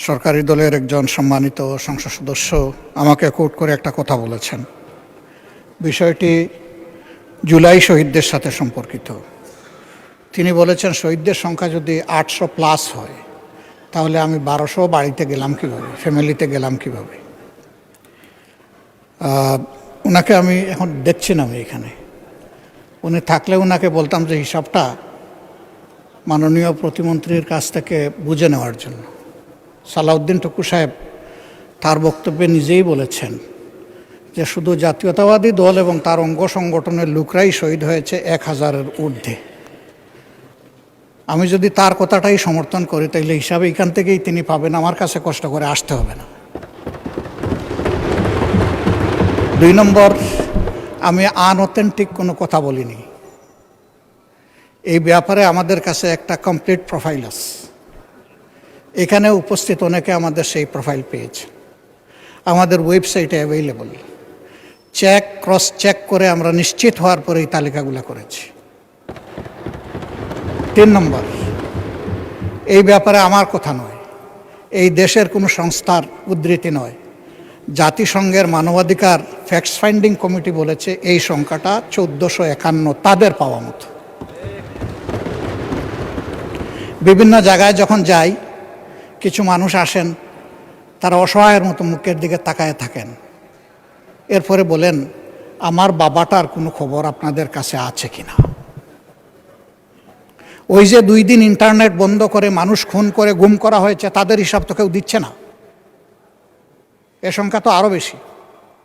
সরকারি দলের একজন সম্মানিত সংসদ সদস্য আমাকে কোট করে একটা কথা বলেছেন। বিষয়টি জুলাই শহীদদের সাথে সম্পর্কিত। তিনি বলেছেন, শহীদদের সংখ্যা যদি 800+ হয় তাহলে আমি 1200 বাড়িতে গেলাম কীভাবে, ফ্যামিলিতে গেলাম কীভাবে। ওনাকে আমি এখন দেখছি না, আমি এখানে উনি থাকলে ওনাকে বলতাম যে হিসাবটা মাননীয় প্রতিমন্ত্রীর কাছ থেকে বুঝে নেওয়ার জন্য। সালাউদ্দিন টুকু সাহেব তার বক্তব্যে নিজেই বলেছেন যে শুধু জাতীয়তাবাদী দল এবং তার অঙ্গ সংগঠনের লোকরাই শহীদ হয়েছে 1000-এর ঊর্ধ্বে। আমি যদি তার কথাটাই সমর্থন করি তাহলে হিসাবে এখান থেকেই তিনি পাবেন, আমার কাছে কষ্ট করে আসতে হবে না। 2 নম্বর, আমি আনঅথেন্টিক কোনো কথা বলিনি। এই ব্যাপারে আমাদের কাছে একটা কমপ্লিট প্রোফাইল আছে। এখানে উপস্থিত অনেকে আমাদের সেই প্রোফাইল পেয়েছে, আমাদের ওয়েবসাইটে অ্যাভেইলেবল। ক্রস চেক করে আমরা নিশ্চিত হওয়ার পরে এই তালিকাগুলো করেছি। 3 নম্বর, এই ব্যাপারে আমার কথা নয়, এই দেশের কোনো সংস্থার উদ্ধৃতি নয়। জাতিসংঘের মানবাধিকার ফ্যাক্টস ফাইন্ডিং কমিটি বলেছে এই সংখ্যাটা 1451, তাদের পাওয়া মতো। বিভিন্ন জায়গায় যখন যাই, কিছু মানুষ আসেন, তারা অসহায়ের মতো মুখের দিকে তাকায় থাকেন, এরপরে বলেন আমার বাবাটার কোনো খবর আপনাদের কাছে আছে কিনা। ওই যে 2 দিন ইন্টারনেট বন্ধ করে মানুষ খুন করে গুম করা হয়েছে, তাদের হিসাব তো কেউ দিচ্ছে না। এ সংখ্যা তো আরও বেশি।